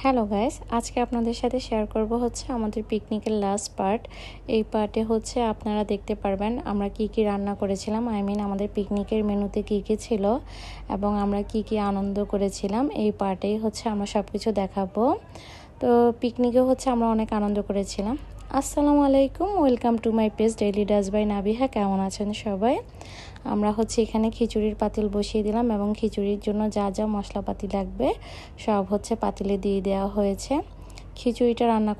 Hello guys, আজকে আপনাদের সাথে শেয়ার করব হচ্ছে আমাদের পিকনিকের লাস্ট পার্ট। এই পার্টে হচ্ছে আপনারা দেখতে পারবেন আমরা কি কি রান্না করেছিলাম, আমাদের পিকনিকের মেনুতে কি কি ছিল এবং আমরা কি কি আনন্দ করেছিলাম। এই পার্টেই হচ্ছে আমরা সব কিছু দেখাবো। তো পিকনিকে হচ্ছে আমরা অনেক আনন্দ করেছিলাম। আসসালামু আলাইকুম, welcome to my page daily dose by Nabiha. কেমন আছেন সবাই? আমরা হচ্ছে এখানে খিচুড়ির পাতিল বসিয়ে দিলাম এবং খিচুড়ির জন্য যা যা মশলাপাতি লাগবে সব হচ্ছে পাতিলে দিয়ে দেওয়া হয়েছে। খিচুড়িটা রান্না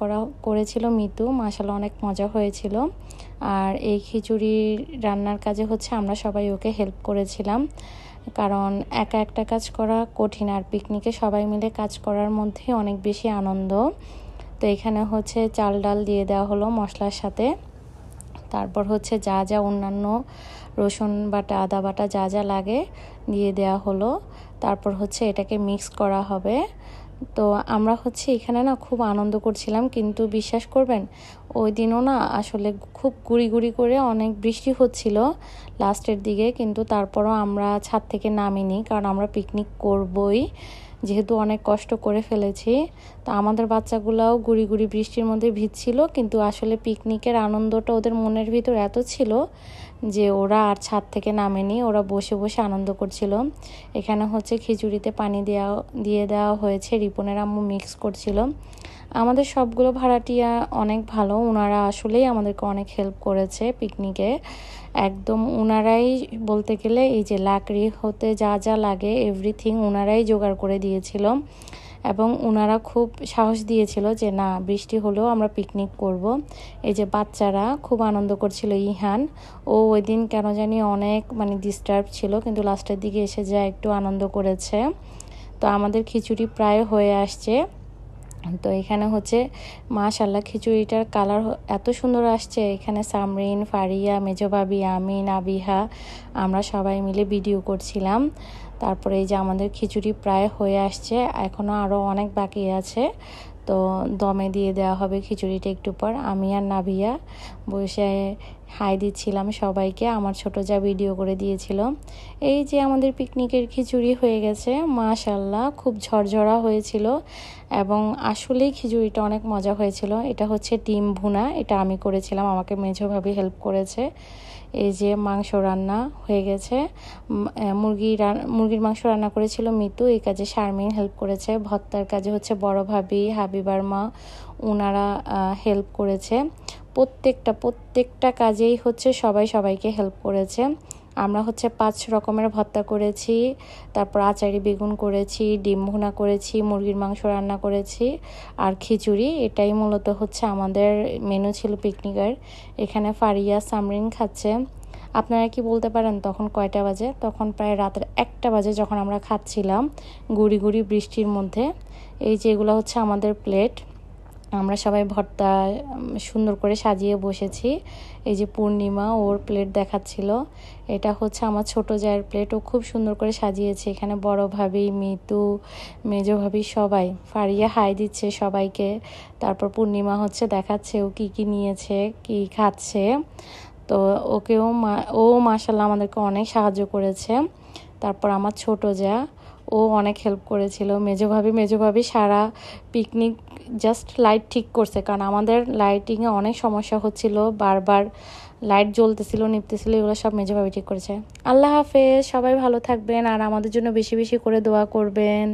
করেছিল মিতু, মাশাআল্লাহ অনেক মজা হয়েছিল। আর এই খিচুড়ি রান্নার কাজে হচ্ছে আমরা সবাই ওকে হেল্প করেছিলাম, কারণ একা একটা কাজ করা কঠিন, আর পিকনিকে সবাই মিলে কাজ করার মধ্যে অনেক বেশি আনন্দ। তো এখানে হচ্ছে চাল ডাল দিয়ে দেওয়া হলো মশলার সাথে। তারপর হচ্ছে যা যা অন্যান্য রসুন বাটা, আদা বাটা যা যা লাগে দিয়ে দেওয়া হলো। তারপর হচ্ছে এটাকে মিক্স করা হবে। তো আমরা হচ্ছে এখানে না খুব আনন্দ করছিলাম, কিন্তু বিশ্বাস করবেন ওই দিনও না আসলে খুব গুড়ি গুড়ি করে অনেক বৃষ্টি হচ্ছিল লাস্টের দিকে, কিন্তু তারপরও আমরা ছাদ থেকে নামিনি, কারণ আমরা পিকনিক করবই, যেহেতু অনেক কষ্ট করে ফেলেছি। তো আমাদের বাচ্চাগুলাও গুড়ি গুড়ি বৃষ্টির মধ্যে ভিজছিল, কিন্তু আসলে পিকনিকের আনন্দটা ওদের মনের ভিতর এত ছিল যে ওরা আর ছাদ থেকে নামেনি, ওরা বসে বসে আনন্দ করছিল। এখানে হচ্ছে খিচুড়িতে পানি দিয়ে দেওয়া হয়েছে, রিপনের আম্মু মিক্স করছিল। আমাদের সবগুলো ভাড়াটিয়া অনেক ভালো, ওনারা আসলেই আমাদেরকে অনেক হেল্প করেছে পিকনিকে। একদম ওনারাই বলতে গেলে এই যে লাকড়ি হতে যা যা লাগে এভরিথিং ওনারাই জোগাড় করে দিয়েছিল, এবং ওনারা খুব সাহস দিয়েছিল যে না, বৃষ্টি হলেও আমরা পিকনিক করব। এই যে বাচ্চারা খুব আনন্দ করছিল। ইহান ওই দিন কেন জানি অনেক ডিস্টার্ব ছিল, কিন্তু লাস্টের দিকে এসে যা একটু আনন্দ করেছে। তো আমাদের খিচুড়ি প্রায় হয়ে আসছে। তো এখানে হচ্ছে মাশাআল্লাহ খিচুড়িটার কালার এত সুন্দর আসছে। এখানে সামরিন, ফারিয়া, মেজবাবি, আমি, নাবিহা আমরা সবাই মিলে ভিডিও করছিলাম। তারপরে এই যে আমাদের খিচুড়ি প্রায় হয়ে আসছে, এখনও আরও অনেক বাকি আছে। তো দমে দিয়ে দেওয়া হবে খিচুড়িটা একটু পর। আমি আর নাবিয়া বসে হাই দিচ্ছিলাম সবাইকে, আমার ছোট যা ভিডিও করে দিয়েছিল। এই যে আমাদের পিকনিকের খিচুড়ি হয়ে গেছে, মাশাআল্লাহ খুব ঝরঝরা হয়েছিল এবং আসলেই খিচুড়িটা অনেক মজা হয়েছিল। এটা হচ্ছে ডিম ভুনা, এটা আমি করেছিলাম, আমাকে মেঝো ভাবি হেল্প করেছে। এই যে মাংস রান্না হয়ে গেছে, মুরগির মাংস রান্না করেছিল মিতু, এই কাজে শারমিন হেল্প করেছে। ভর্তার কাজে হচ্ছে বড় ভাবি, হাবিবার মা, ওনারা হেল্প করেছে। প্রত্যেকটা কাজেই হচ্ছে সবাইকে হেল্প করেছে। আমরা হচ্ছে 5 রকমের ভর্তা করেছি, তারপর আচারি বেগুন করেছি, ডিম ভুনা করেছি, মুরগির মাংস রান্না করেছি আর খিচুড়ি। এটাই মূলত হচ্ছে আমাদের মেনু ছিল পিকনিকের। এখানে ফারিয়া, সামরিন খাচ্ছে। আপনারা কি বলতে পারেন তখন কয়টা বাজে? তখন প্রায় রাতের 1টা বাজে, যখন আমরা খাচ্ছিলাম গুড়ি গুড়ি বৃষ্টির মধ্যে। এই যে এগুলো হচ্ছে আমাদের প্লেট, আমরা সবাই ভর্তা সুন্দর করে সাজিয়ে বসেছি। এই যে পূর্ণিমা ওর প্লেট দেখাচ্ছিল, এটা হচ্ছে আমার ছোট জায়ের প্লেট, ও খুব সুন্দর করে সাজিয়েছে। এখানে বড় ভাবি, মিতু, মেজো ভাবি সবাই, ফারিয়া হাই দিচ্ছে সবাইকে। তারপর পূর্ণিমা হচ্ছে দেখাচ্ছে ও কি নিয়েছে, কি খাচ্ছে। তো ও মাশাআল্লাহ আমাদেরকে অনেক সাহায্য করেছে। তারপর আমার ছোট যা, ও অনেক হেল্প করেছিল। মেজো ভাবি সারা পিকনিক জাস্ট লাইট ঠিক করছে, কারণ আমাদের লাইটিংয়ে অনেক সমস্যা হচ্ছিল, বারবার লাইট জ্বলতেছিল নিভতেছিল, এগুলো সব মেজো ভাবি ঠিক করেছে। আল্লাহ হাফেজ, সবাই ভালো থাকবেন আর আমাদের জন্য বেশি বেশি করে দোয়া করবেন।